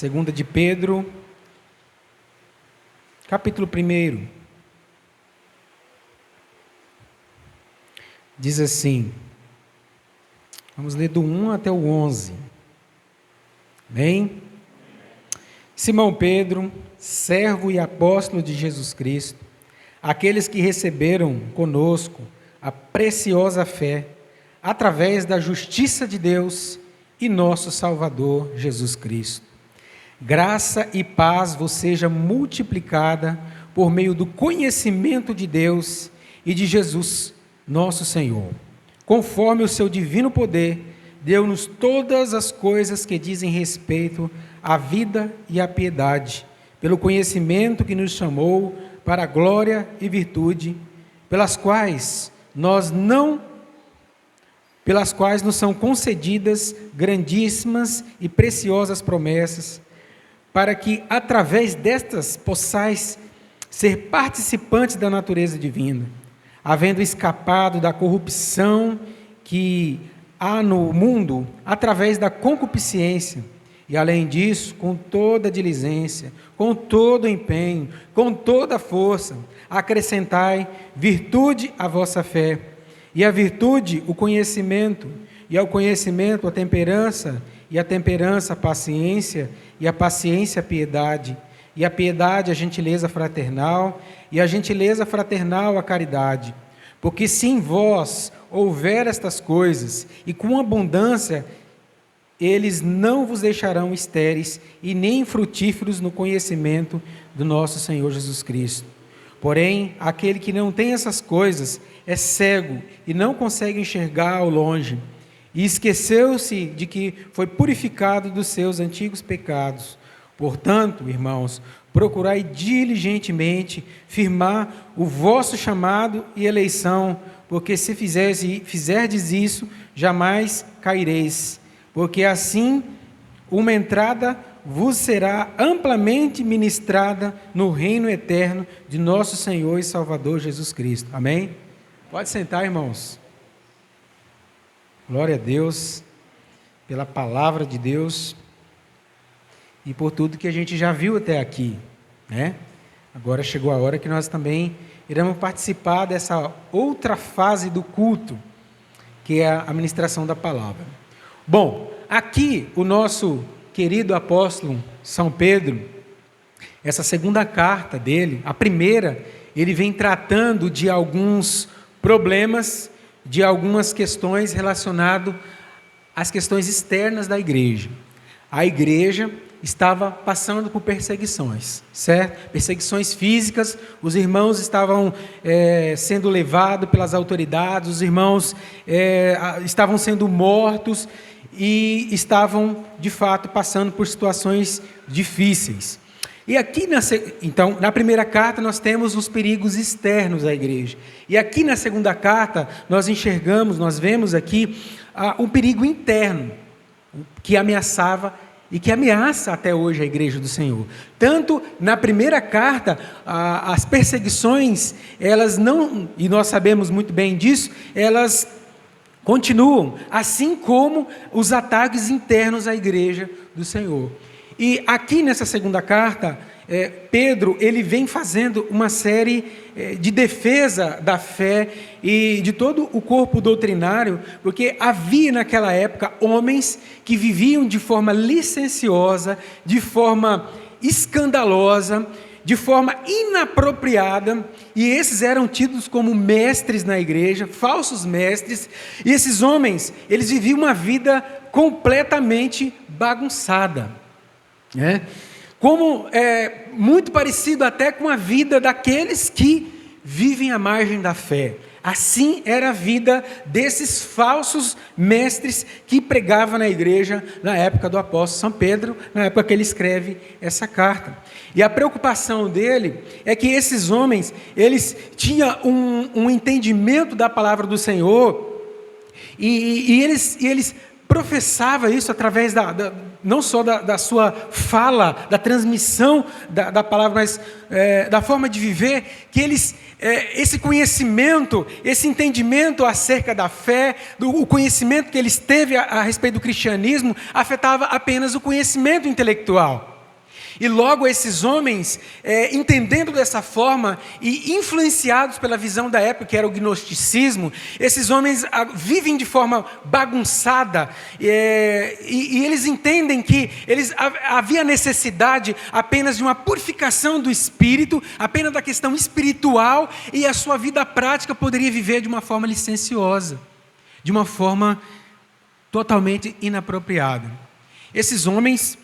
Segunda de Pedro, capítulo 1. Diz assim, vamos ler do 1 até o 11. Amém? Simão Pedro, servo e apóstolo de Jesus Cristo, aqueles que receberam conosco a preciosa fé, através da justiça de Deus e nosso Salvador Jesus Cristo. Graça e paz vos seja multiplicada por meio do conhecimento de Deus e de Jesus, nosso Senhor. Conforme o seu divino poder, deu-nos todas as coisas que dizem respeito à vida e à piedade, pelo conhecimento que nos chamou para a glória e virtude, pelas quais nos são concedidas grandíssimas e preciosas promessas, para que através destas possais ser participantes da natureza divina, havendo escapado da corrupção que há no mundo através da concupiscência, e além disso, com toda diligência, com todo empenho, com toda força, acrescentai virtude à vossa fé, e à virtude o conhecimento, e ao conhecimento a temperança, e a temperança a paciência, e a paciência a piedade, e a piedade a gentileza fraternal, e a gentileza fraternal a caridade. Porque se em vós houver estas coisas, e com abundância, eles não vos deixarão estéreis e nem frutíferos no conhecimento do nosso Senhor Jesus Cristo. Porém, aquele que não tem essas coisas é cego e não consegue enxergar ao longe, e esqueceu-se de que foi purificado dos seus antigos pecados. Portanto, irmãos, procurai diligentemente firmar o vosso chamado e eleição, porque se fizerdes isso, jamais caireis. Porque assim uma entrada vos será amplamente ministrada no reino eterno de nosso Senhor e Salvador Jesus Cristo. Amém? Pode sentar, irmãos. Glória a Deus pela palavra de Deus e por tudo que a gente já viu até aqui, né? Agora chegou a hora que nós também iremos participar dessa outra fase do culto, que é a ministração da palavra. Bom, aqui o nosso querido apóstolo São Pedro, essa segunda carta dele, a primeira, ele vem tratando de alguns problemas, de algumas questões relacionadas às questões externas da igreja. A igreja estava passando por perseguições, certo? Perseguições físicas, os irmãos estavam sendo levados pelas autoridades, os irmãos estavam sendo mortos e estavam, de fato, passando por situações difíceis. E aqui, então, na primeira carta, nós temos os perigos externos à igreja. E aqui na segunda carta, nós vemos aqui um perigo interno, que ameaçava e que ameaça até hoje a igreja do Senhor. Tanto na primeira carta, as perseguições, elas não, e nós sabemos muito bem disso, elas continuam, assim como os ataques internos à igreja do Senhor. E aqui nessa segunda carta, Pedro, ele vem fazendo uma série de defesa da fé e de todo o corpo doutrinário, porque havia naquela época homens que viviam de forma licenciosa, de forma escandalosa, de forma inapropriada, e esses eram tidos como mestres na igreja, falsos mestres, e esses homens, eles viviam uma vida completamente bagunçada, né? Como muito parecido até com a vida daqueles que vivem à margem da fé. Assim era a vida desses falsos mestres que pregavam na igreja na época do apóstolo São Pedro, na época que ele escreve essa carta. E a preocupação dele é que esses homens, eles tinham um entendimento da palavra do Senhor e eles professavam isso através não só da sua fala, da transmissão da palavra, mas da forma de viver, que eles, esse conhecimento, esse entendimento acerca da fé, o conhecimento que eles teve a respeito do cristianismo, afetava apenas o conhecimento intelectual. E logo esses homens, entendendo dessa forma e influenciados pela visão da época, que era o gnosticismo, esses homens vivem de forma bagunçada, e eles entendem que havia necessidade apenas de uma purificação do espírito, apenas da questão espiritual, e a sua vida prática poderia viver de uma forma licenciosa, de uma forma totalmente inapropriada. Esses homens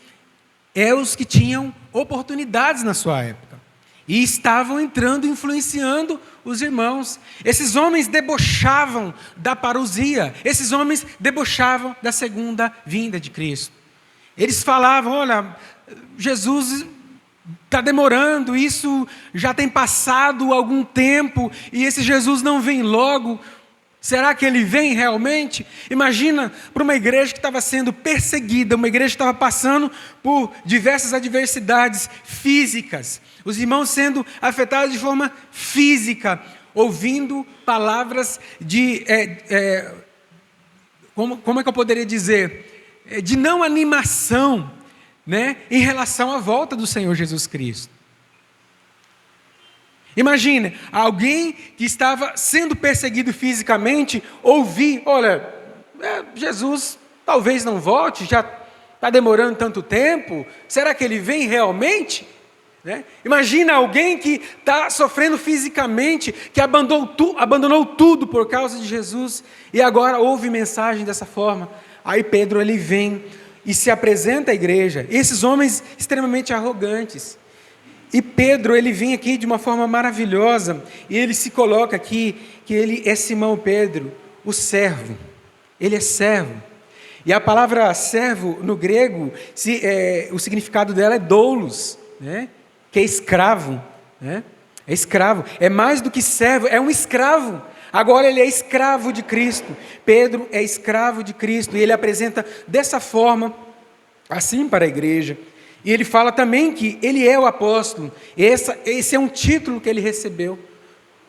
eram os que tinham oportunidades na sua época e estavam entrando, influenciando os irmãos. Esses homens debochavam da parousia, esses homens debochavam da segunda vinda de Cristo. Eles falavam: olha, Jesus está demorando, isso já tem passado algum tempo e esse Jesus não vem logo. Será que ele vem realmente? Imagina para uma igreja que estava sendo perseguida, uma igreja que estava passando por diversas adversidades físicas, os irmãos sendo afetados de forma física, ouvindo palavras de, como é que eu poderia dizer? De não animação, né, em relação à volta do Senhor Jesus Cristo. Imagine, alguém que estava sendo perseguido fisicamente, ouvir: olha, Jesus talvez não volte, já está demorando tanto tempo, será que ele vem realmente? Né? Imagina alguém que está sofrendo fisicamente, que abandonou tudo por causa de Jesus, e agora ouve mensagem dessa forma. Aí Pedro, ele vem e se apresenta à igreja, esses homens extremamente arrogantes. E Pedro, ele vem aqui de uma forma maravilhosa, e ele se coloca aqui, que ele é Simão Pedro, o servo. Ele é servo. E a palavra servo, no grego, o significado dela é doulos, né? Que é escravo. Né? É escravo. É mais do que servo, é um escravo. Agora ele é escravo de Cristo. Pedro é escravo de Cristo, e ele apresenta dessa forma, assim para a igreja. E ele fala também que ele é o apóstolo. Esse é um título que ele recebeu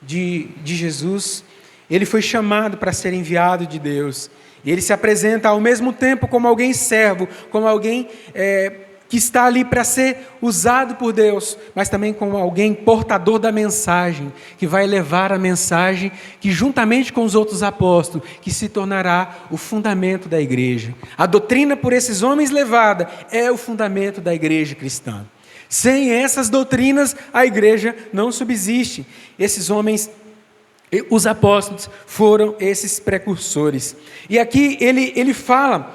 de Jesus. Ele foi chamado para ser enviado de Deus. E ele se apresenta ao mesmo tempo como alguém servo, como alguém que está ali para ser usado por Deus, mas também como alguém portador da mensagem, que vai levar a mensagem que, juntamente com os outros apóstolos, que se tornará o fundamento da igreja. A doutrina por esses homens levada é o fundamento da igreja cristã. Sem essas doutrinas, a igreja não subsiste. Esses homens, os apóstolos, foram esses precursores. E aqui ele fala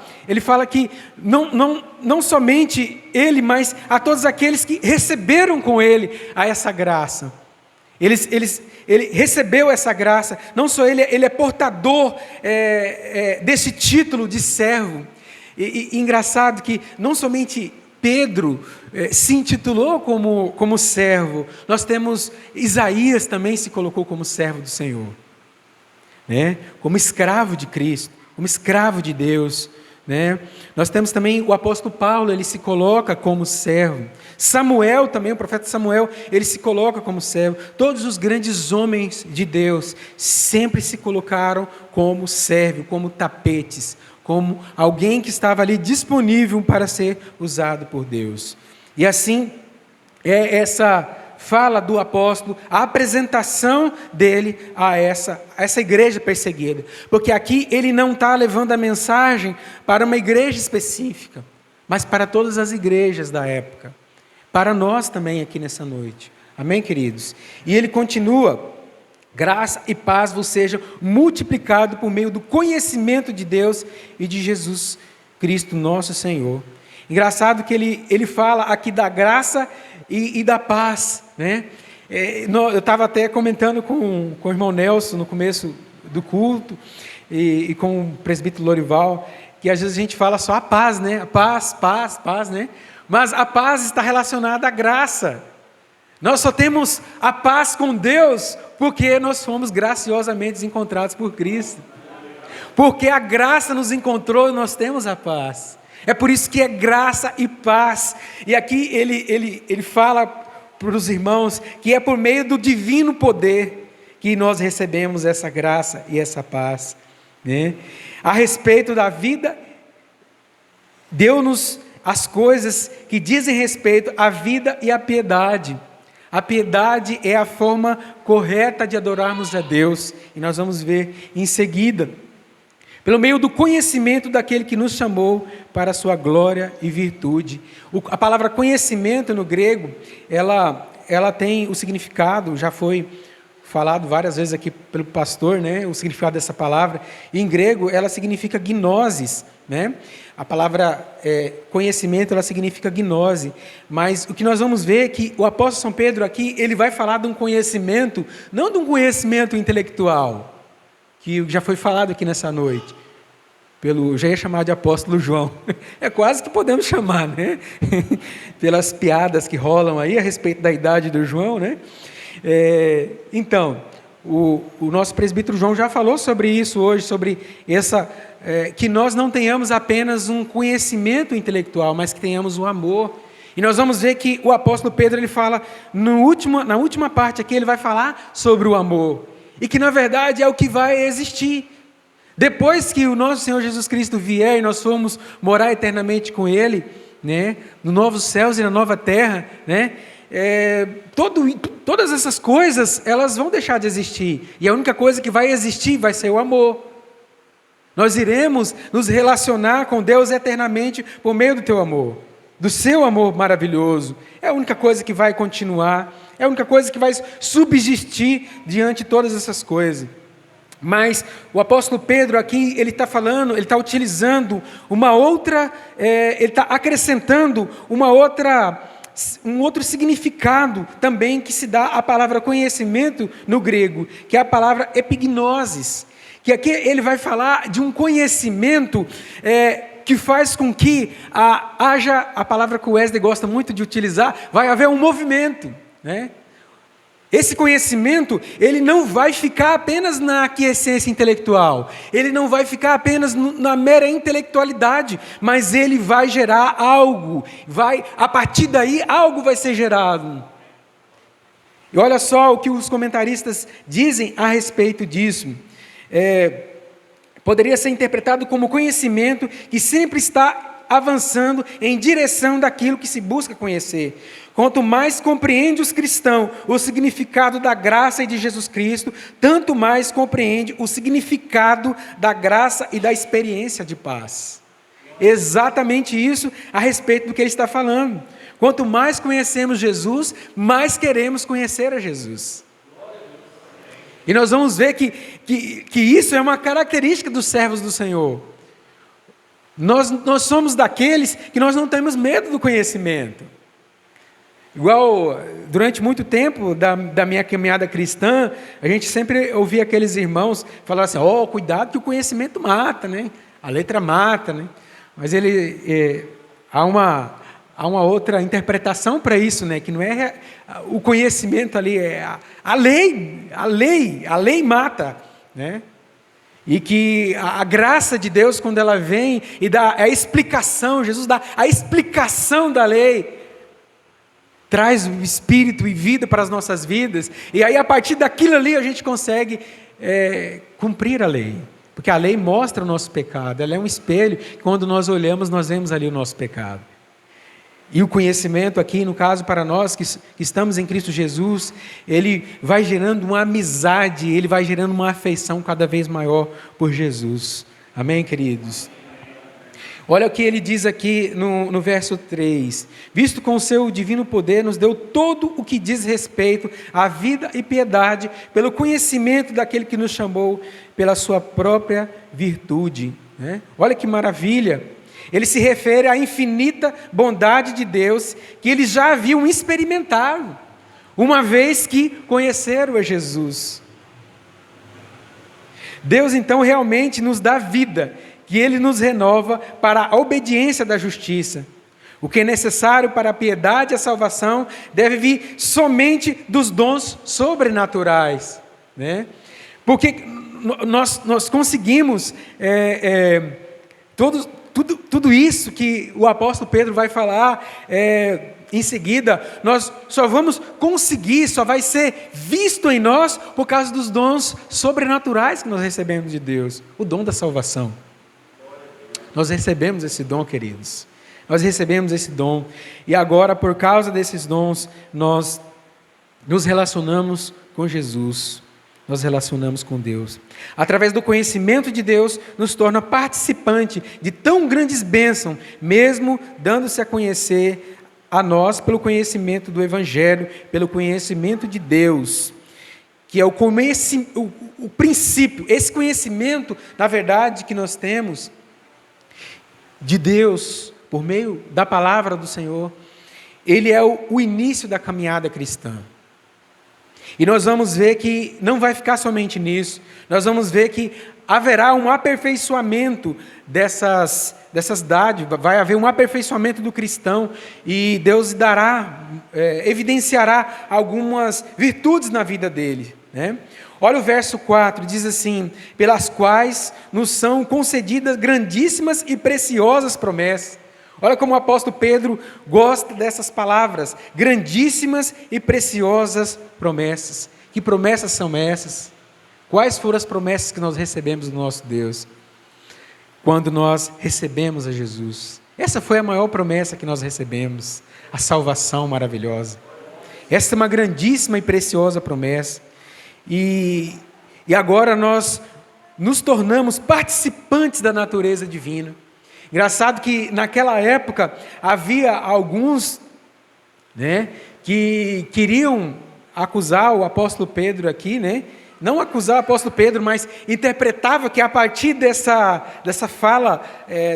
que não somente ele, mas a todos aqueles que receberam com ele essa graça. Ele recebeu essa graça, não só ele é portador desse título de servo. E engraçado que não somente Pedro se intitulou como servo, nós temos Isaías também se colocou como servo do Senhor, né? Como escravo de Cristo, como escravo de Deus, né? Nós temos também o apóstolo Paulo, ele se coloca como servo. Samuel também, o profeta Samuel, ele se coloca como servo. Todos os grandes homens de Deus sempre se colocaram como servo, como tapetes, como alguém que estava ali disponível para ser usado por Deus. E assim, essa fala do apóstolo, a apresentação dele a essa igreja perseguida. Porque aqui ele não está levando a mensagem para uma igreja específica, mas para todas as igrejas da época. Para nós também aqui nessa noite. Amém, queridos? E ele continua: graça e paz vos sejam multiplicado por meio do conhecimento de Deus e de Jesus Cristo, nosso Senhor. Engraçado que ele fala aqui da graça e da paz, né? Eu estava até comentando com o irmão Nelson no começo do culto e com o presbítero Lorival, que às vezes a gente fala só a paz, né? Paz, né? Mas a paz está relacionada à graça. Nós só temos a paz com Deus porque nós fomos graciosamente encontrados por Cristo. Porque a graça nos encontrou e nós temos a paz. É por isso que é graça e paz. E aqui ele fala para os irmãos que é por meio do divino poder que nós recebemos essa graça e essa paz, né? A respeito da vida, deu-nos as coisas que dizem respeito à vida e à piedade. A piedade é a forma correta de adorarmos a Deus, e nós vamos ver em seguida. Pelo meio do conhecimento daquele que nos chamou para a sua glória e virtude. A palavra conhecimento no grego, ela tem o significado, já foi falado várias vezes aqui pelo pastor, né, o significado dessa palavra. Em grego, ela significa gnosis, né? A palavra conhecimento, ela significa gnose. Mas o que nós vamos ver é que o apóstolo São Pedro aqui, ele vai falar de um conhecimento, não de um conhecimento intelectual, que já foi falado aqui nessa noite, já ia chamar de apóstolo João, é quase que podemos chamar, né? Pelas piadas que rolam aí a respeito da idade do João, né? Então, o nosso presbítero João já falou sobre isso hoje, sobre que nós não tenhamos apenas um conhecimento intelectual, mas que tenhamos o amor. E nós vamos ver que o apóstolo Pedro, ele fala, na última parte aqui, ele vai falar sobre o amor. E que na verdade é o que vai existir. Depois que o nosso Senhor Jesus Cristo vier e nós formos morar eternamente com Ele, né, no novos céus e na nova terra, né, todas essas coisas, elas vão deixar de existir. E a única coisa que vai existir vai ser o amor. Nós iremos nos relacionar com Deus eternamente por meio do teu amor, do seu amor maravilhoso. É a única coisa que vai continuar, é a única coisa que vai subsistir diante de todas essas coisas. Mas o apóstolo Pedro aqui, ele está falando, ele está utilizando uma outra, ele está acrescentando um outro significado também que se dá à palavra conhecimento no grego, que é a palavra epignosis, que aqui ele vai falar de um conhecimento que faz com que haja, a palavra que o Wesley gosta muito de utilizar, vai haver um movimento, né? Esse conhecimento, ele não vai ficar apenas na aquiescência intelectual, ele não vai ficar apenas na mera intelectualidade, mas ele vai gerar algo, a partir daí algo vai ser gerado. E olha só o que os comentaristas dizem a respeito disso. Poderia ser interpretado como conhecimento que sempre está avançando em direção daquilo que se busca conhecer. Quanto mais compreende os cristãos o significado da graça e de Jesus Cristo, tanto mais compreende o significado da graça e da experiência de paz. Exatamente isso a respeito do que ele está falando. Quanto mais conhecemos Jesus, mais queremos conhecer a Jesus. E nós vamos ver que isso é uma característica dos servos do Senhor. Nós somos daqueles que nós não temos medo do conhecimento. Igual, durante muito tempo da minha caminhada cristã, a gente sempre ouvia aqueles irmãos falar assim, cuidado que o conhecimento mata, né? A letra mata, né? Mas há uma outra interpretação para isso, né? Que não é o conhecimento ali, é a lei mata, né? E que a graça de Deus, quando ela vem e dá a explicação, Jesus dá a explicação da lei, traz o Espírito e vida para as nossas vidas, e aí a partir daquilo ali a gente consegue cumprir a lei, porque a lei mostra o nosso pecado, ela é um espelho, quando nós olhamos nós vemos ali o nosso pecado. E o conhecimento aqui, no caso para nós que estamos em Cristo Jesus, ele vai gerando uma amizade, ele vai gerando uma afeição cada vez maior por Jesus. Amém, queridos? Olha o que ele diz aqui no verso 3. Visto com o seu divino poder, nos deu todo o que diz respeito à vida e piedade, pelo conhecimento daquele que nos chamou, pela sua própria virtude. Né? Olha que maravilha! Ele se refere à infinita bondade de Deus, que eles já haviam experimentado, uma vez que conheceram a Jesus. Deus então realmente nos dá vida, que Ele nos renova para a obediência da justiça. O que é necessário para a piedade e a salvação deve vir somente dos dons sobrenaturais, né? Porque nós conseguimos tudo isso que o apóstolo Pedro vai falar em seguida, nós só vamos conseguir, só vai ser visto em nós por causa dos dons sobrenaturais que nós recebemos de Deus, o dom da salvação. Nós recebemos esse dom, queridos, Nós recebemos esse dom. E agora, por causa desses dons, nós nos relacionamos com Jesus. Nós relacionamos com Deus. Através do conhecimento de Deus, nos torna participante de tão grandes bênçãos, mesmo dando-se a conhecer a nós pelo conhecimento do Evangelho, pelo conhecimento de Deus, que é o princípio. Esse conhecimento, na verdade, que nós temos de Deus, por meio da palavra do Senhor, ele é o início da caminhada cristã. E nós vamos ver que não vai ficar somente nisso, nós vamos ver que haverá um aperfeiçoamento dessas dádivas, vai haver um aperfeiçoamento do cristão, e Deus evidenciará algumas virtudes na vida dele, né? Olha o verso 4, diz assim: pelas quais nos são concedidas grandíssimas e preciosas promessas. Olha como o apóstolo Pedro gosta dessas palavras, grandíssimas e preciosas promessas. Que promessas são essas? Quais foram as promessas que nós recebemos do nosso Deus? Quando nós recebemos a Jesus. Essa foi a maior promessa que nós recebemos, a salvação maravilhosa. Essa é uma grandíssima e preciosa promessa. E agora nós nos tornamos participantes da natureza divina. Engraçado que naquela época havia alguns, né, que queriam acusar o apóstolo Pedro aqui, né? Não acusar o apóstolo Pedro, mas interpretava que a partir dessa fala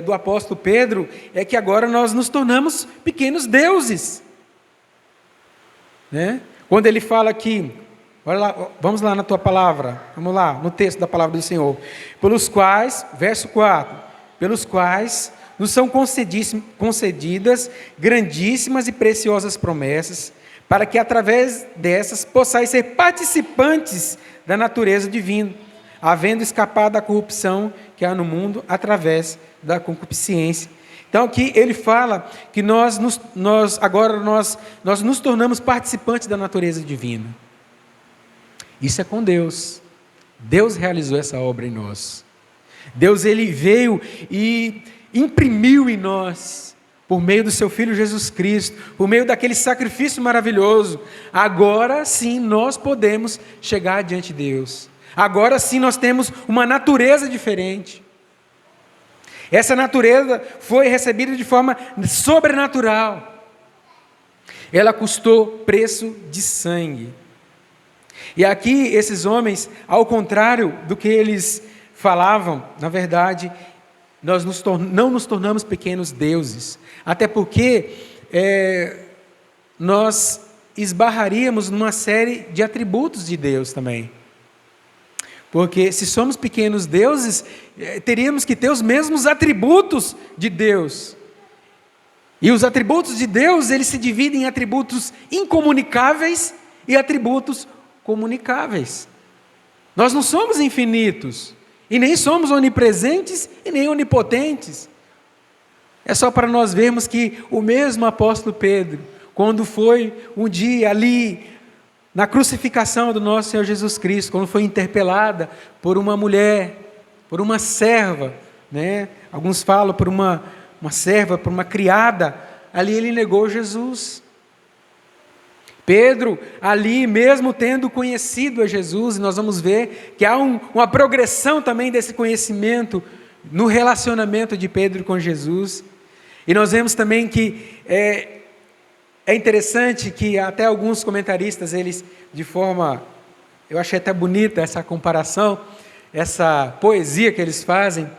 do apóstolo Pedro, é que agora nós nos tornamos pequenos deuses, né? Quando ele fala aqui, olha lá, vamos lá na tua palavra, vamos lá, no texto da palavra do Senhor, pelos quais, verso 4, pelos quais nos são concedidas grandíssimas e preciosas promessas, para que através dessas possais ser participantes da natureza divina, havendo escapado da corrupção que há no mundo através da concupiscência. Então aqui ele fala que nós agora nos tornamos participantes da natureza divina. Isso é com Deus. Deus realizou essa obra em nós. Deus, ele veio e imprimiu em nós, por meio do seu Filho Jesus Cristo, por meio daquele sacrifício maravilhoso. Agora sim nós podemos chegar diante de Deus. Agora sim nós temos uma natureza diferente. Essa natureza foi recebida de forma sobrenatural. Ela custou preço de sangue. E aqui esses homens, ao contrário do que eles falavam, na verdade, nós não nos tornamos pequenos deuses, até porque nós esbarraríamos numa série de atributos de Deus também. Porque se somos pequenos deuses, teríamos que ter os mesmos atributos de Deus. E os atributos de Deus, eles se dividem em atributos incomunicáveis e atributos comunicáveis. Nós não somos infinitos, e nem somos onipresentes e nem onipotentes. É só para nós vermos que o mesmo apóstolo Pedro, quando foi um dia ali na crucificação do nosso Senhor Jesus Cristo, quando foi interpelada por uma mulher, por uma serva, né? Alguns falam por uma serva, por uma criada, ali ele negou Jesus. Pedro, ali mesmo tendo conhecido a Jesus, nós vamos ver que há uma progressão também desse conhecimento no relacionamento de Pedro com Jesus. E nós vemos também que é interessante que até alguns comentaristas, eles de forma, eu achei até bonita essa comparação, essa poesia que eles fazem,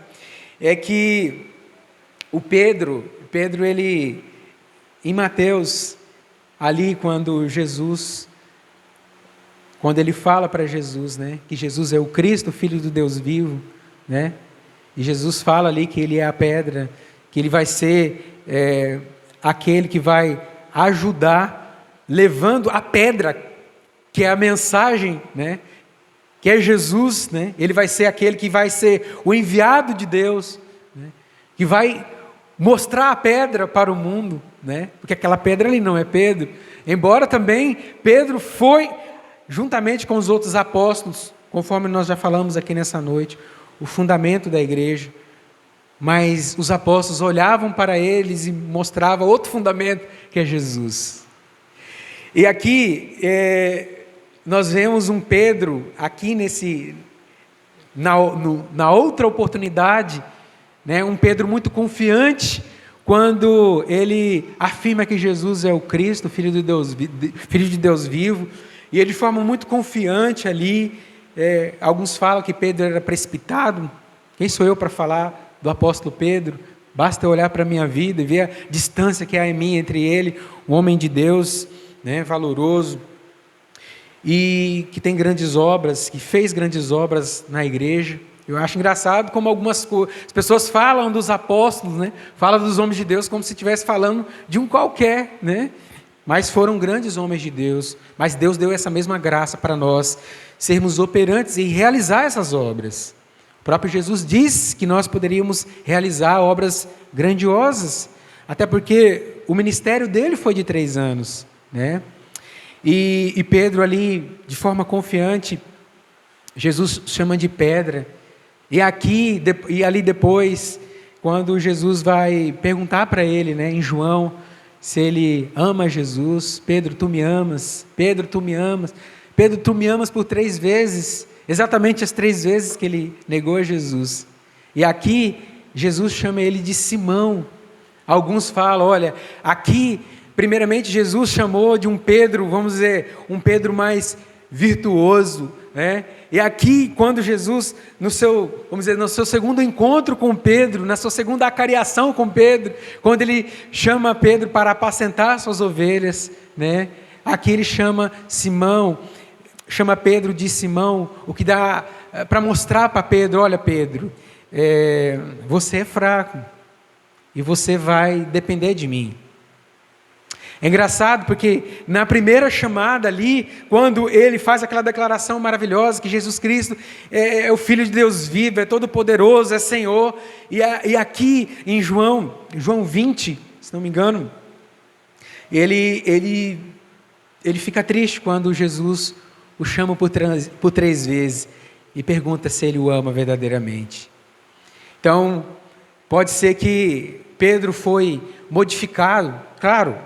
é que o Pedro ele, em Mateus, ali quando ele fala para Jesus, né, que Jesus é o Cristo, Filho do Deus vivo, né, e Jesus fala ali que ele é a pedra, que ele vai ser aquele que vai ajudar, levando a pedra, que é a mensagem, né, que é Jesus, né, ele vai ser aquele que vai ser o enviado de Deus, né, que vai mostrar a pedra para o mundo, né, porque aquela pedra ali não é Pedro, embora também Pedro foi, juntamente com os outros apóstolos, conforme nós já falamos aqui nessa noite, o fundamento da igreja, mas os apóstolos olhavam para eles e mostravam outro fundamento, que é Jesus. E aqui nós vemos um Pedro, aqui na outra oportunidade, né, um Pedro muito confiante, quando ele afirma que Jesus é o Cristo, Filho de Deus vivo, e ele de forma muito confiante ali. Alguns falam que Pedro era precipitado. Quem sou eu para falar do apóstolo Pedro? Basta eu olhar para a minha vida e ver a distância que há em mim entre ele, um homem de Deus, né, valoroso, e que tem grandes obras, que fez grandes obras na igreja. Eu acho engraçado como as pessoas falam dos apóstolos, né, falam dos homens de Deus como se estivesse falando de um qualquer, né, mas foram grandes homens de Deus, mas Deus deu essa mesma graça para nós, sermos operantes e realizar essas obras. O próprio Jesus disse que nós poderíamos realizar obras grandiosas, até porque o ministério dele foi de 3 anos, né? E Pedro ali, de forma confiante, Jesus chama de pedra. E ali depois, quando Jesus vai perguntar para ele, né, em João, se ele ama Jesus: Pedro, tu me amas? Pedro, tu me amas? Pedro, tu me amas por 3 vezes, exatamente as 3 vezes que ele negou a Jesus. E aqui, Jesus chama ele de Simão. Alguns falam, olha, aqui, primeiramente, Jesus chamou de um Pedro, vamos dizer, um Pedro mais virtuoso, né? E aqui, quando Jesus, no seu segundo encontro com Pedro, na sua segunda acariação com Pedro, quando ele chama Pedro para apacentar suas ovelhas, né? Aqui ele chama Pedro de Simão, o que dá para mostrar para Pedro: olha, Pedro, você é fraco e você vai depender de mim. É engraçado porque na primeira chamada ali, quando ele faz aquela declaração maravilhosa que Jesus Cristo é o Filho de Deus vivo, é todo poderoso, é Senhor, e aqui em João 20, se não me engano, ele fica triste quando Jesus o chama por 3 vezes e pergunta se ele o ama verdadeiramente. Então, pode ser que Pedro foi modificado, claro,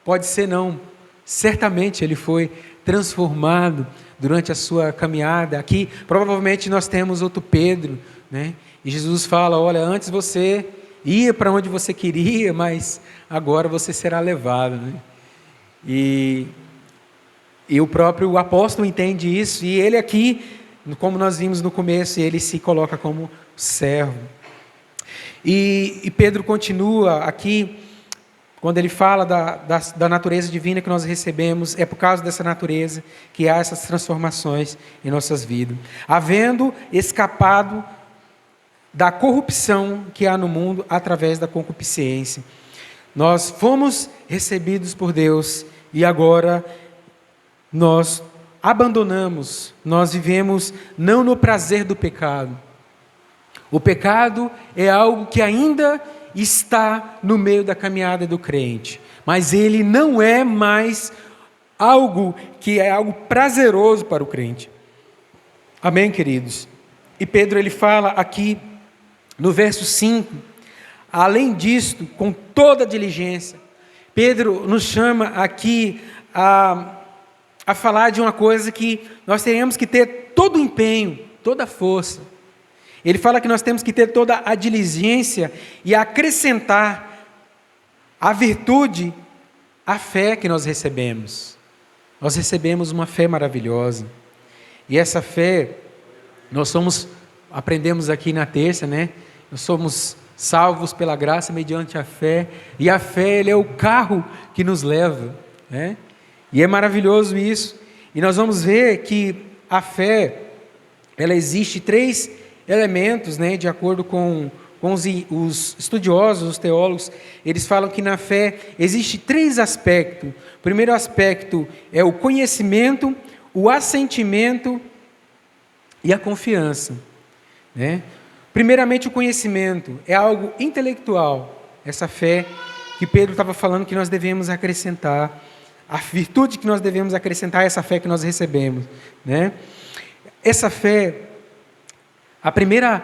pode ser não, certamente ele foi transformado durante a sua caminhada. Aqui, provavelmente nós temos outro Pedro, né? E Jesus fala: olha, antes você ia para onde você queria, mas agora você será levado, né? E o próprio apóstolo entende isso, e ele aqui, como nós vimos no começo, ele se coloca como servo. E Pedro continua aqui, quando ele fala da natureza divina que nós recebemos, é por causa dessa natureza que há essas transformações em nossas vidas. Havendo escapado da corrupção que há no mundo através da concupiscência. Nós fomos recebidos por Deus e agora nós abandonamos, nós vivemos não no prazer do pecado. O pecado é algo que ainda está no meio da caminhada do crente, mas ele não é mais algo que é algo prazeroso para o crente. Amém, queridos? E Pedro ele fala aqui no verso 5, além disto, com toda diligência, Pedro nos chama aqui a falar de uma coisa que nós teremos que ter todo o empenho, toda a força. Ele fala que nós temos que ter toda a diligência e acrescentar a virtude, a fé que nós recebemos. Nós recebemos uma fé maravilhosa. E essa fé, aprendemos aqui na terça, né? Nós somos salvos pela graça mediante a fé. E a fé, ele é o carro que nos leva, né? E é maravilhoso isso. E nós vamos ver que a fé, ela existe 3 elementos, né, de acordo com os estudiosos, os teólogos, eles falam que na fé existe 3 aspectos. O primeiro aspecto é o conhecimento, o assentimento e a confiança, né? Primeiramente, o conhecimento é algo intelectual, essa fé que Pedro estava falando que nós devemos acrescentar, a virtude que nós devemos acrescentar a essa fé que nós recebemos, né? Essa fé, a primeira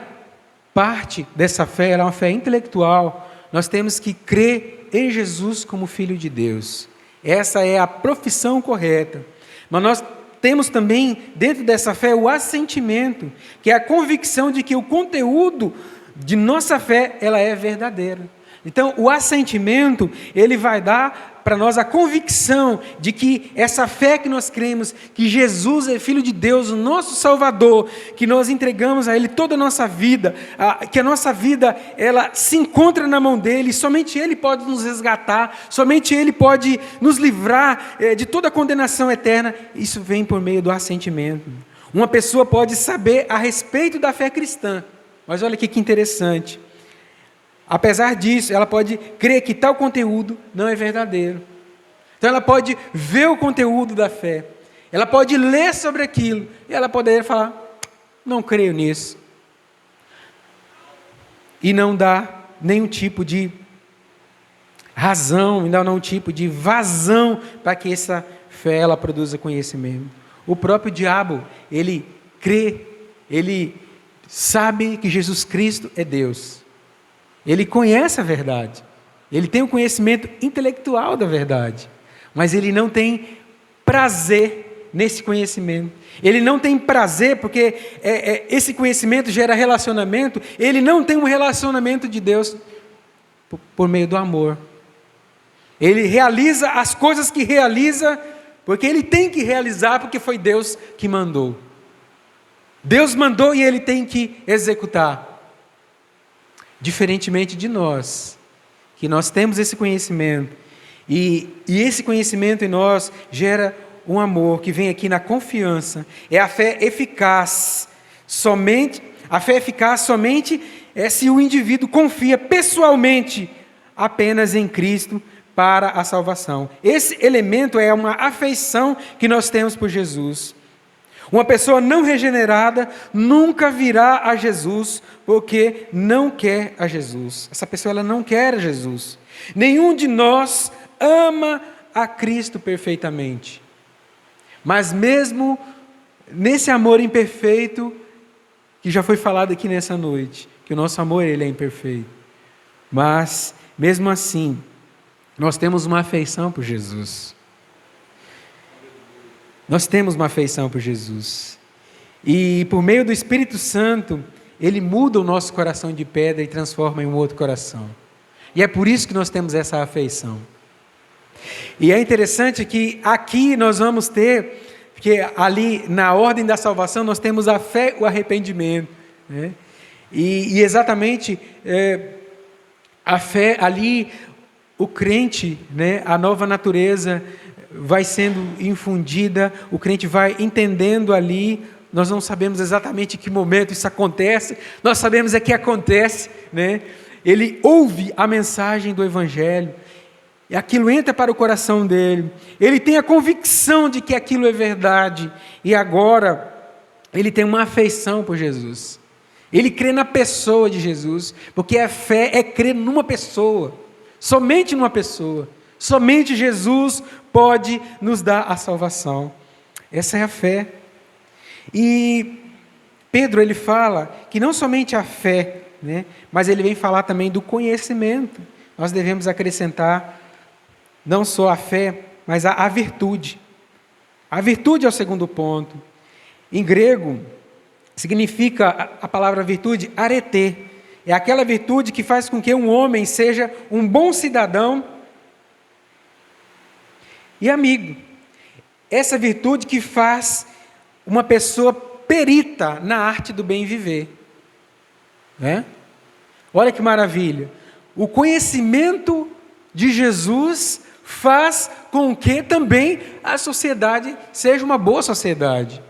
parte dessa fé ela é uma fé intelectual. Nós temos que crer em Jesus como Filho de Deus. Essa é a profissão correta. Mas nós temos também, dentro dessa fé, o assentimento, que é a convicção de que o conteúdo de nossa fé, ela é verdadeira. Então, o assentimento, ele vai dar para nós a convicção de que essa fé que nós cremos, que Jesus é Filho de Deus, o nosso Salvador, que nós entregamos a Ele toda a nossa vida, que a nossa vida, ela se encontra na mão dEle, somente Ele pode nos resgatar, somente Ele pode nos livrar de toda a condenação eterna. Isso vem por meio do assentimento. Uma pessoa pode saber a respeito da fé cristã, mas olha aqui que interessante. Apesar disso, ela pode crer que tal conteúdo não é verdadeiro. Então ela pode ver o conteúdo da fé, ela pode ler sobre aquilo, e ela poderia falar, não creio nisso. E não dá nenhum tipo de razão, não dá nenhum tipo de vazão para que essa fé ela produza conhecimento. O próprio diabo, ele crê, ele sabe que Jesus Cristo é Deus. Ele conhece a verdade, ele tem o conhecimento intelectual da verdade, mas ele não tem prazer nesse conhecimento. Ele não tem prazer porque esse conhecimento gera relacionamento, ele não tem um relacionamento de Deus por meio do amor. Ele realiza as coisas que realiza porque ele tem que realizar, porque foi Deus que mandou. Deus mandou e ele tem que executar. Diferentemente de nós, que nós temos esse conhecimento, e esse conhecimento em nós gera um amor que vem aqui na confiança. É a fé eficaz, somente é se o indivíduo confia pessoalmente apenas em Cristo para a salvação. Esse elemento é uma afeição que nós temos por Jesus. Uma pessoa não regenerada nunca virá a Jesus porque não quer a Jesus. Essa pessoa ela não quer a Jesus. Nenhum de nós ama a Cristo perfeitamente. Mas mesmo nesse amor imperfeito, que já foi falado aqui nessa noite, que o nosso amor ele é imperfeito. Mas, mesmo assim, nós temos uma afeição por Jesus. Nós temos uma afeição por Jesus. E por meio do Espírito Santo, Ele muda o nosso coração de pedra e transforma em um outro coração. E é por isso que nós temos essa afeição. E é interessante que aqui nós vamos ter, porque ali na ordem da salvação nós temos a fé e o arrependimento. Né? E exatamente a fé ali, o crente, né, a nova natureza vai sendo infundida, o crente vai entendendo ali, nós não sabemos exatamente em que momento isso acontece, nós sabemos que acontece, né? Ele ouve a mensagem do Evangelho, e aquilo entra para o coração dele, ele tem a convicção de que aquilo é verdade, e agora ele tem uma afeição por Jesus, ele crê na pessoa de Jesus, porque a fé é crer numa pessoa, somente numa pessoa, somente Jesus pode nos dar a salvação. Essa é a fé. E Pedro ele fala que não somente a fé, né, mas ele vem falar também do conhecimento. Nós devemos acrescentar não só a fé, mas a virtude. A virtude é o segundo ponto. Em grego, significa a palavra virtude, arete. É aquela virtude que faz com que um homem seja um bom cidadão e amigo. Essa virtude que faz uma pessoa perita na arte do bem viver. Né? Olha que maravilha. O conhecimento de Jesus faz com que também a sociedade seja uma boa sociedade.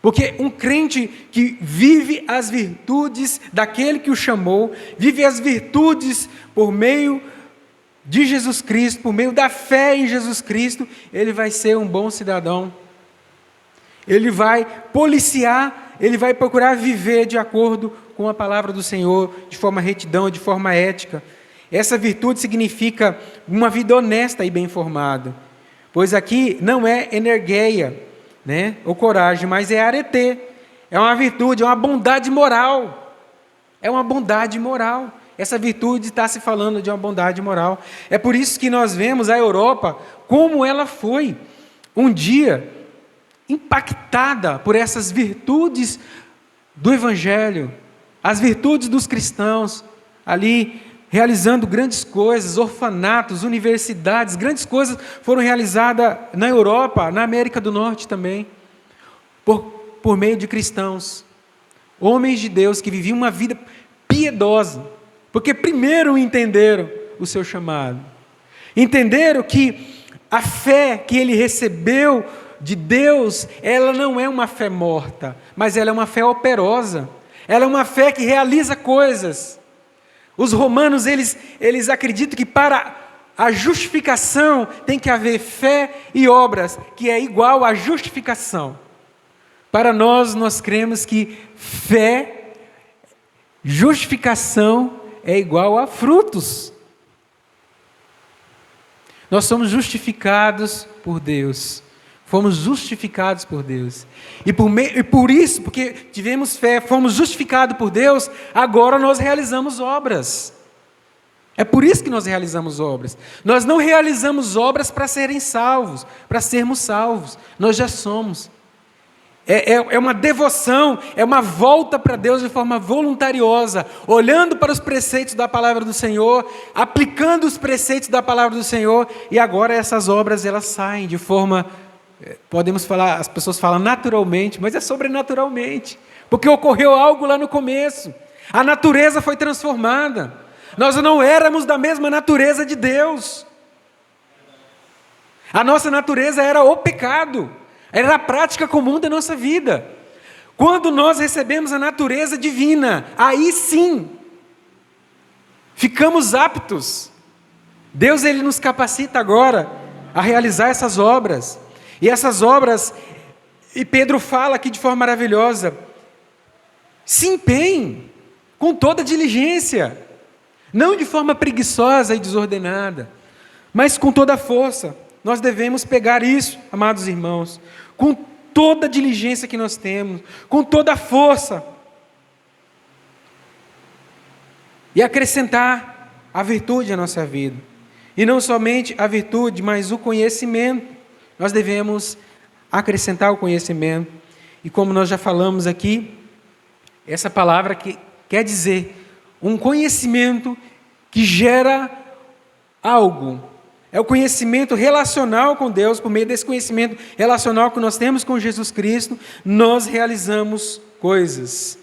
Porque um crente que vive as virtudes daquele que o chamou, vive as virtudes por meio de Jesus Cristo, por meio da fé em Jesus Cristo, ele vai ser um bom cidadão. Ele vai policiar, ele vai procurar viver de acordo com a palavra do Senhor, de forma retidão, de forma ética. Essa virtude significa uma vida honesta e bem formada. Pois aqui não é energeia, né, ou coragem, mas é arete. É uma virtude, é uma bondade moral. É uma bondade moral. Essa virtude está se falando de uma bondade moral. É por isso que nós vemos a Europa como ela foi um dia impactada por essas virtudes do Evangelho, as virtudes dos cristãos, ali realizando grandes coisas, orfanatos, universidades, grandes coisas foram realizadas na Europa, na América do Norte também, por meio de cristãos, homens de Deus que viviam uma vida piedosa, porque primeiro entenderam o seu chamado, entenderam que a fé que ele recebeu de Deus, ela não é uma fé morta, mas ela é uma fé operosa, ela é uma fé que realiza coisas. Os romanos, eles acreditam que para a justificação tem que haver fé e obras, que é igual à justificação. Para nós cremos que fé, justificação é igual a frutos. Nós somos justificados por Deus. Fomos justificados por Deus. E por isso, porque tivemos fé, fomos justificados por Deus, agora nós realizamos obras. É por isso que nós realizamos obras. Nós não realizamos obras para serem salvos, para sermos salvos. Nós já somos. É uma devoção, é uma volta para Deus de forma voluntariosa, olhando para os preceitos da palavra do Senhor, aplicando os preceitos da palavra do Senhor, e agora essas obras elas saem de forma, podemos falar, as pessoas falam naturalmente, mas é sobrenaturalmente, porque ocorreu algo lá no começo, a natureza foi transformada, nós não éramos da mesma natureza de Deus, a nossa natureza era o pecado, era a prática comum da nossa vida. Quando nós recebemos a natureza divina, aí sim, ficamos aptos. Deus ele nos capacita agora a realizar essas obras. E essas obras, e Pedro fala aqui de forma maravilhosa, se empenhe com toda diligência, não de forma preguiçosa e desordenada, mas com toda a força. Nós devemos pegar isso, amados irmãos, com toda a diligência que nós temos, com toda a força, e acrescentar a virtude à nossa vida. E não somente a virtude, mas o conhecimento. Nós devemos acrescentar o conhecimento. E como nós já falamos aqui, essa palavra que quer dizer um conhecimento que gera algo. É o conhecimento relacional com Deus. Por meio desse conhecimento relacional que nós temos com Jesus Cristo, nós realizamos coisas.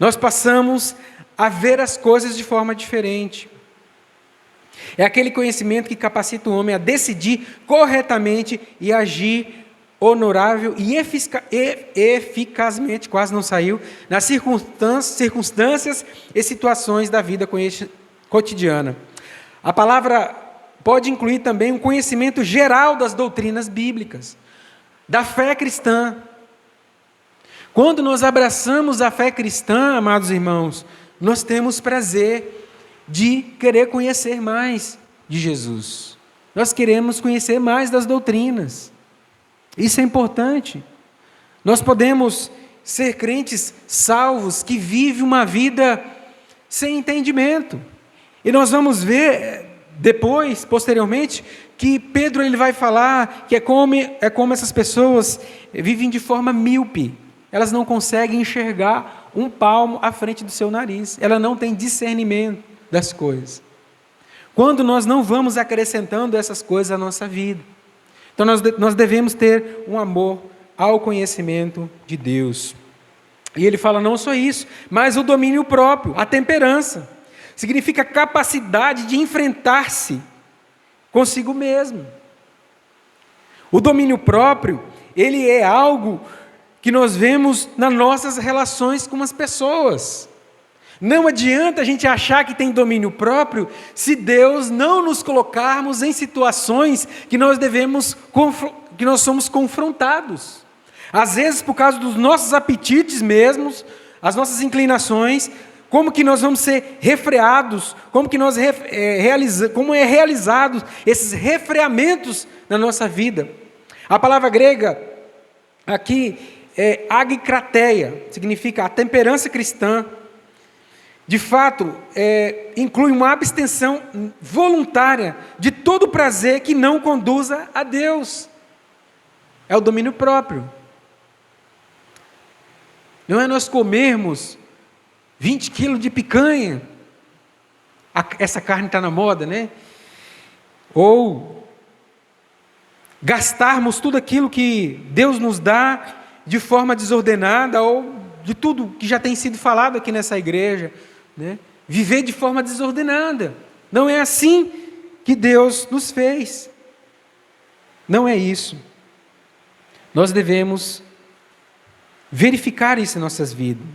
Nós passamos a ver as coisas de forma diferente. É aquele conhecimento que capacita o homem a decidir corretamente e agir honorável e eficazmente, quase não saiu, nas circunstâncias e situações da vida cotidiana. A palavra pode incluir também um conhecimento geral das doutrinas bíblicas, da fé cristã. Quando nós abraçamos a fé cristã, amados irmãos, nós temos prazer de querer conhecer mais de Jesus. Nós queremos conhecer mais das doutrinas. Isso é importante. Nós podemos ser crentes salvos que vivem uma vida sem entendimento. E nós vamos ver depois, posteriormente, que Pedro ele vai falar que é como essas pessoas vivem de forma míope. Elas não conseguem enxergar um palmo à frente do seu nariz. Ela não tem discernimento das coisas. Quando nós não vamos acrescentando essas coisas à nossa vida. Então nós devemos ter um amor ao conhecimento de Deus. E ele fala não só isso, mas o domínio próprio, a temperança. Significa capacidade de enfrentar-se consigo mesmo. O domínio próprio, ele é algo que nós vemos nas nossas relações com as pessoas. Não adianta a gente achar que tem domínio próprio se Deus não nos colocarmos em situações que nós somos confrontados. Às vezes por causa dos nossos apetites mesmos, as nossas inclinações, como que nós vamos ser refreados, como é realizados esses refreamentos na nossa vida. A palavra grega aqui é agikrateia, significa a temperança cristã. de fato, inclui uma abstenção voluntária de todo prazer que não conduza a Deus. É o domínio próprio. Não é nós comermos 20 quilos de picanha. Essa carne está na moda, né? Ou gastarmos tudo aquilo que Deus nos dá de forma desordenada, ou de tudo que já tem sido falado aqui nessa igreja, né? Viver de forma desordenada. Não é assim que Deus nos fez. Não é isso. Nós devemos verificar isso em nossas vidas.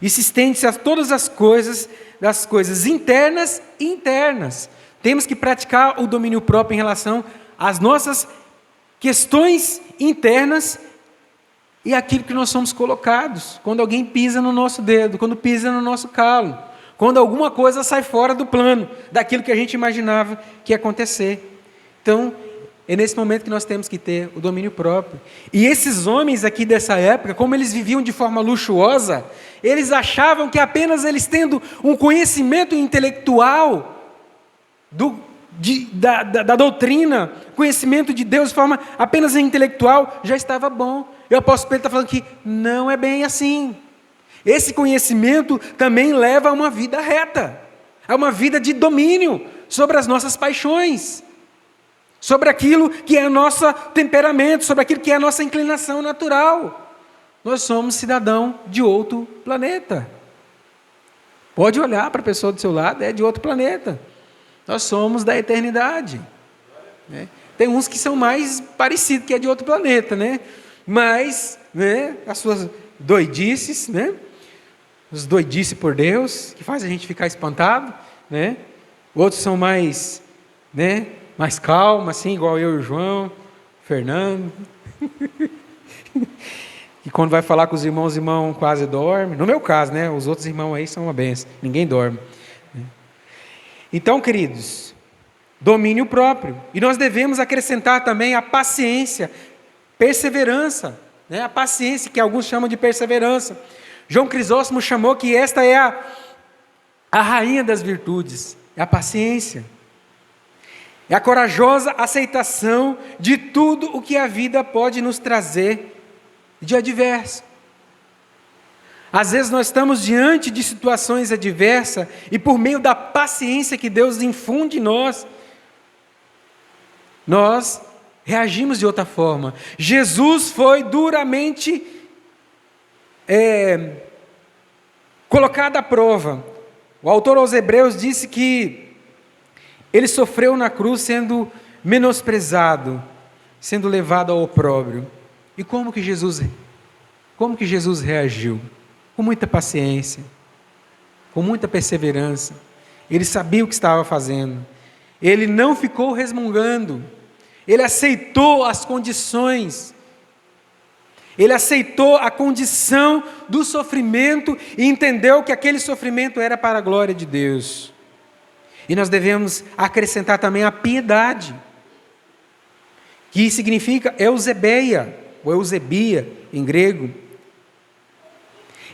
Isso estende-se a todas as coisas, das coisas internas e internas. Temos que praticar o domínio próprio em relação às nossas questões internas e aquilo que nós somos colocados. Quando alguém pisa no nosso dedo, quando pisa no nosso calo, quando alguma coisa sai fora do plano, daquilo que a gente imaginava que ia acontecer. Então, é nesse momento que nós temos que ter o domínio próprio. E esses homens aqui dessa época, como eles viviam de forma luxuosa, eles achavam que apenas eles tendo um conhecimento intelectual da doutrina, conhecimento de Deus de forma apenas intelectual, já estava bom. E o apóstolo Pedro está falando que não é bem assim. Esse conhecimento também leva a uma vida reta, a uma vida de domínio sobre as nossas paixões, sobre aquilo que é nosso temperamento, sobre aquilo que é a nossa inclinação natural. Nós somos cidadão de outro planeta. Pode olhar para a pessoa do seu lado, é de outro planeta. Nós somos da eternidade. Né? Tem uns que são mais parecidos, que é de outro planeta, né? Mas, né, as suas doidices, né? Os doidices por Deus, que faz a gente ficar espantado, né? Outros são mais, né, mais calmos, assim, igual eu e o João, o Fernando. E quando vai falar com os irmãos quase dormem. No meu caso, né? Os outros irmãos aí são uma benção, ninguém dorme. Então, queridos, domínio próprio. E nós devemos acrescentar também a paciência, perseverança, né? A paciência, que alguns chamam de perseverança. João Crisóstomo chamou que esta é a rainha das virtudes, é a paciência. É a corajosa aceitação de tudo o que a vida pode nos trazer de adverso. Às vezes nós estamos diante de situações adversas e por meio da paciência que Deus infunde em nós, nós reagimos de outra forma. Jesus foi duramente colocado à prova. O autor aos Hebreus disse que ele sofreu na cruz sendo menosprezado, sendo levado ao opróbrio. E como que Jesus reagiu? Com muita paciência, com muita perseverança. Ele sabia o que estava fazendo. Ele não ficou resmungando. Ele aceitou as condições. Ele aceitou a condição do sofrimento e entendeu que aquele sofrimento era para a glória de Deus. E nós devemos acrescentar também a piedade, que significa eusebeia, ou eusebia em grego.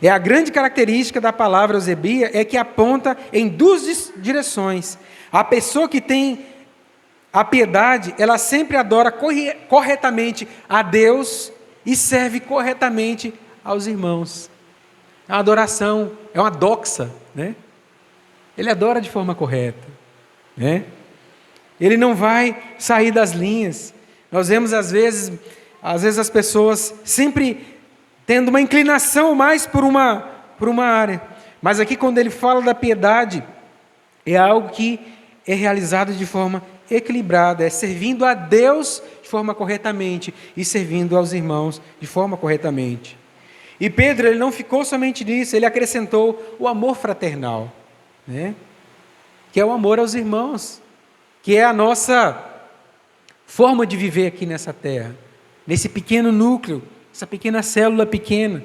É a grande característica da palavra eusebia, é que aponta em duas direções. A pessoa que tem a piedade, ela sempre adora corretamente a Deus e serve corretamente aos irmãos. É uma adoração, é uma doxa, né? Ele adora de forma correta, né? Ele não vai sair das linhas. Nós vemos às vezes as pessoas sempre tendo uma inclinação mais por uma área. Mas aqui quando ele fala da piedade, é algo que é realizado de forma equilibrada, é servindo a Deus de forma corretamente e servindo aos irmãos de forma corretamente. E Pedro, ele não ficou somente nisso, ele acrescentou o amor fraternal, né? Que é o amor aos irmãos, que é a nossa forma de viver aqui nessa terra, nesse pequeno núcleo, essa pequena célula pequena,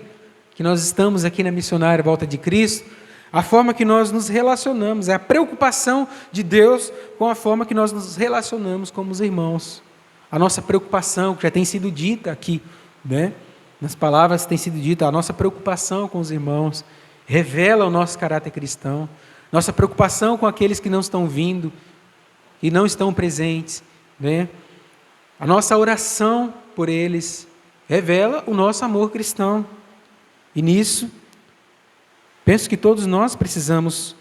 que nós estamos aqui na Missionária Volta de Cristo. A forma que nós nos relacionamos, é a preocupação de Deus com a forma que nós nos relacionamos como os irmãos. A nossa preocupação, que já tem sido dita aqui, né? Nas palavras tem sido dita, a nossa preocupação com os irmãos revela o nosso caráter cristão, nossa preocupação com aqueles que não estão vindo, que não estão presentes, né? A nossa oração por eles revela o nosso amor cristão. E nisso, penso que todos nós precisamos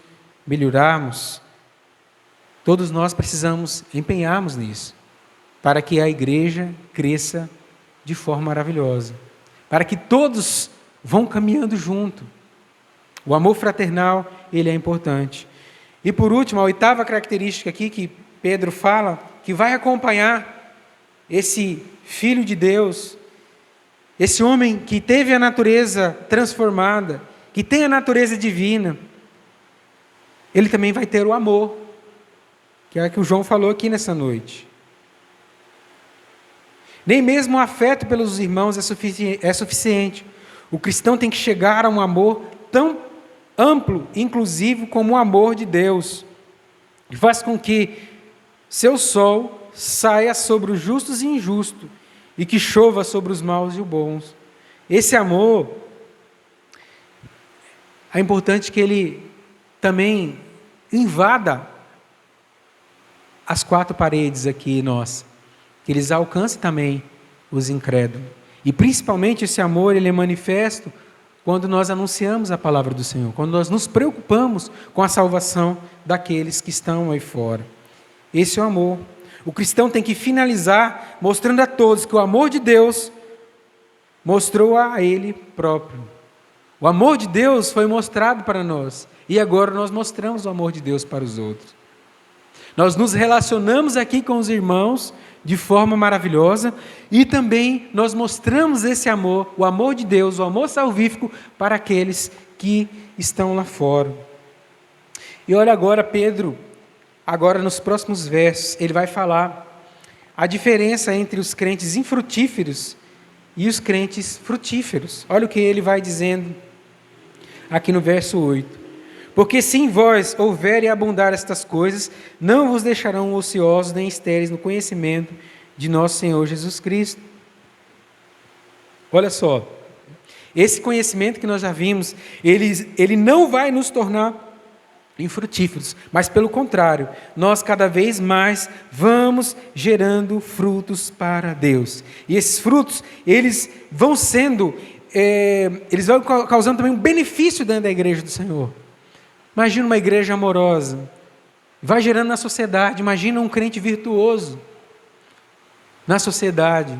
melhorarmos, todos nós precisamos empenharmos nisso, para que a igreja cresça de forma maravilhosa, para que todos vão caminhando junto. O amor fraternal, ele é importante. E por último, a oitava característica aqui que Pedro fala, que vai acompanhar esse Filho de Deus, esse homem que teve a natureza transformada, que tem a natureza divina, ele também vai ter o amor, que é o que o João falou aqui nessa noite. Nem mesmo o afeto pelos irmãos é suficiente. O cristão tem que chegar a um amor tão amplo, inclusive, como o amor de Deus, que faz com que seu sol saia sobre os justos e injustos, e que chova sobre os maus e os bons. Esse amor, é importante que ele também invada as quatro paredes aqui nossas, que eles alcancem também os incrédulos. E principalmente esse amor, ele é manifesto quando nós anunciamos a palavra do Senhor, quando nós nos preocupamos com a salvação daqueles que estão aí fora. Esse é o amor. O cristão tem que finalizar mostrando a todos que o amor de Deus mostrou a ele próprio. O amor de Deus foi mostrado para nós, e agora nós mostramos o amor de Deus para os outros. Nós nos relacionamos aqui com os irmãos de forma maravilhosa, e também nós mostramos esse amor, o amor de Deus, o amor salvífico, para aqueles que estão lá fora. E olha agora Pedro, agora nos próximos versos, ele vai falar a diferença entre os crentes infrutíferos e os crentes frutíferos. Olha o que ele vai dizendo aqui no verso 8. Porque se em vós houver e abundar estas coisas, não vos deixarão ociosos nem estéreis no conhecimento de nosso Senhor Jesus Cristo. Olha só, esse conhecimento que nós já vimos, ele não vai nos tornar infrutíferos, mas pelo contrário, nós cada vez mais vamos gerando frutos para Deus. E esses frutos, eles vão causando também um benefício dentro da igreja do Senhor. Imagina uma igreja amorosa, vai gerando na sociedade. Imagina um crente virtuoso na sociedade.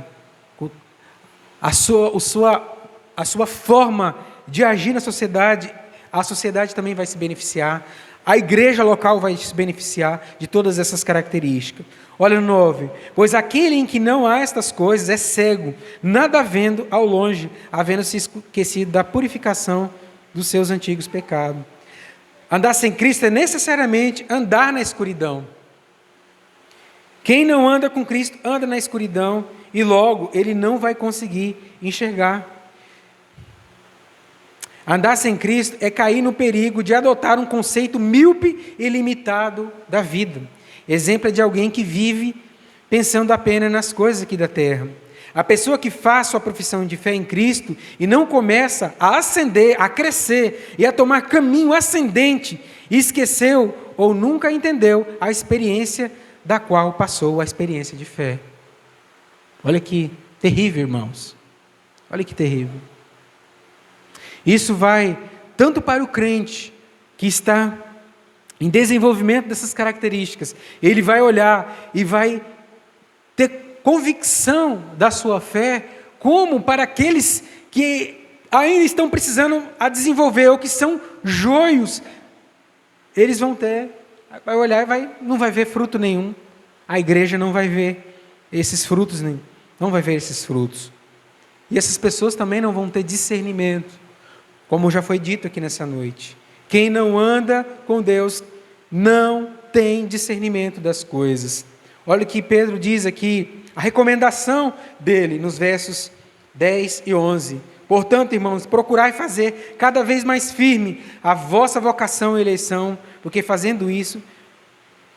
A sua forma de agir na sociedade, a sociedade também vai se beneficiar. A igreja local vai se beneficiar de todas essas características. Olha no 9. Pois aquele em que não há estas coisas é cego, nada vendo ao longe, havendo-se esquecido da purificação dos seus antigos pecados. Andar sem Cristo é necessariamente andar na escuridão. Quem não anda com Cristo anda na escuridão e logo ele não vai conseguir enxergar. Andar sem Cristo é cair no perigo de adotar um conceito míope e limitado da vida. Exemplo é de alguém que vive pensando apenas nas coisas aqui da terra. A pessoa que faz sua profissão de fé em Cristo e não começa a ascender, a crescer e a tomar caminho ascendente, esqueceu ou nunca entendeu a experiência da qual passou, a experiência de fé. Olha que terrível, irmãos. Olha que terrível. Isso vai tanto para o crente que está em desenvolvimento dessas características. Ele vai olhar e vai ter convicção da sua fé, como para aqueles que ainda estão precisando a desenvolver, ou que são joios, eles vão vai olhar e não vai ver fruto nenhum. A igreja não vai ver esses frutos, não vai ver esses frutos. E essas pessoas também não vão ter discernimento, como já foi dito aqui nessa noite. Quem não anda com Deus não tem discernimento das coisas. Olha o que Pedro diz aqui, a recomendação dele nos versos 10 e 11. Portanto, irmãos, procurai fazer cada vez mais firme a vossa vocação e eleição, porque fazendo isso,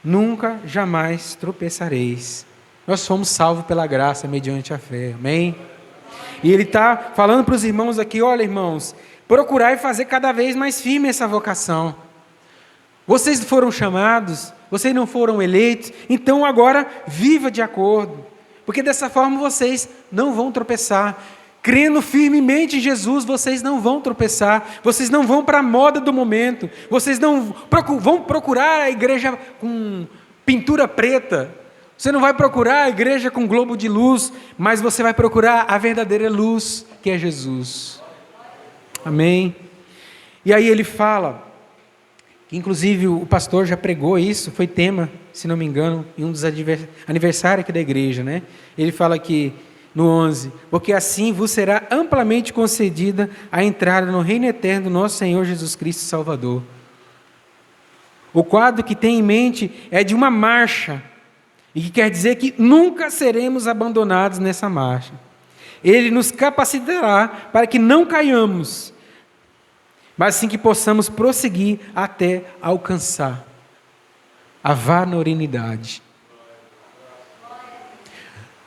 nunca, jamais tropeçareis. Nós fomos salvos pela graça, mediante a fé. Amém? E ele está falando para os irmãos aqui, olha, irmãos, procurar e fazer cada vez mais firme essa vocação. Vocês foram chamados, vocês não foram eleitos, então agora viva de acordo, porque dessa forma vocês não vão tropeçar. Crendo firmemente em Jesus, vocês não vão tropeçar, vocês não vão para a moda do momento, vocês não vão procurar a igreja com pintura preta, você não vai procurar a igreja com globo de luz, mas você vai procurar a verdadeira luz, que é Jesus. Amém? E aí ele fala, que inclusive o pastor já pregou isso, foi tema, se não me engano, em um dos aniversários aqui da igreja, né? Ele fala aqui, no 11, porque assim vos será amplamente concedida a entrada no reino eterno do nosso Senhor Jesus Cristo Salvador. O quadro que tem em mente é de uma marcha, e que quer dizer que nunca seremos abandonados nessa marcha. Ele nos capacitará para que não caiamos, mas sim que possamos prosseguir até alcançar a varonilidade.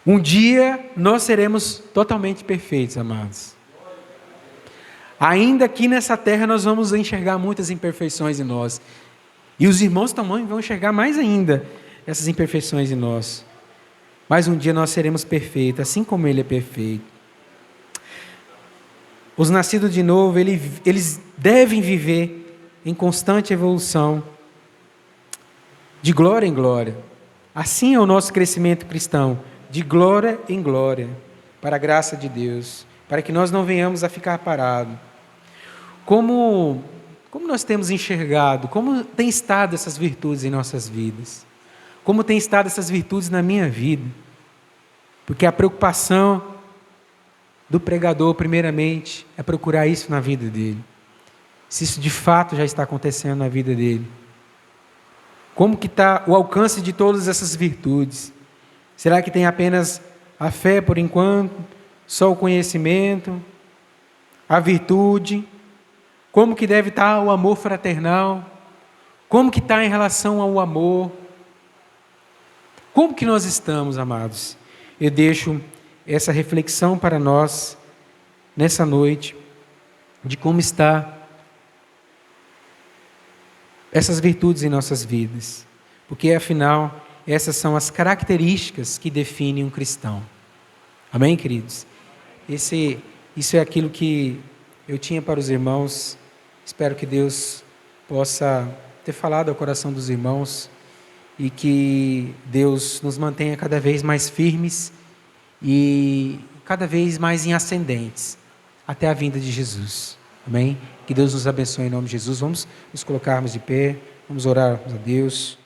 Um dia nós seremos totalmente perfeitos, amados. Ainda aqui nessa terra nós vamos enxergar muitas imperfeições em nós. E os irmãos também vão enxergar mais ainda essas imperfeições em nós. Mas um dia nós seremos perfeitos, assim como Ele é perfeito. Os nascidos de novo, eles devem viver em constante evolução, de glória em glória. Assim é o nosso crescimento cristão, de glória em glória, para a graça de Deus, para que nós não venhamos a ficar parados. Como nós temos enxergado, como tem estado essas virtudes em nossas vidas? Como tem estado essas virtudes na minha vida? Porque a preocupação do pregador, primeiramente, é procurar isso na vida dele. Se isso de fato já está acontecendo na vida dele. Como que está o alcance de todas essas virtudes? Será que tem apenas a fé por enquanto? Só o conhecimento? A virtude? Como que deve estar o amor fraternal? Como que está em relação ao amor? Como que nós estamos, amados? Eu deixo essa reflexão para nós, nessa noite, de como está essas virtudes em nossas vidas. Porque, afinal, essas são as características que definem um cristão. Amém, queridos? Isso é aquilo que eu tinha para os irmãos. Espero que Deus possa ter falado ao coração dos irmãos e que Deus nos mantenha cada vez mais firmes e cada vez mais em ascendentes até a vinda de Jesus. Amém? Que Deus nos abençoe em nome de Jesus. Vamos nos colocarmos de pé, vamos orar a Deus.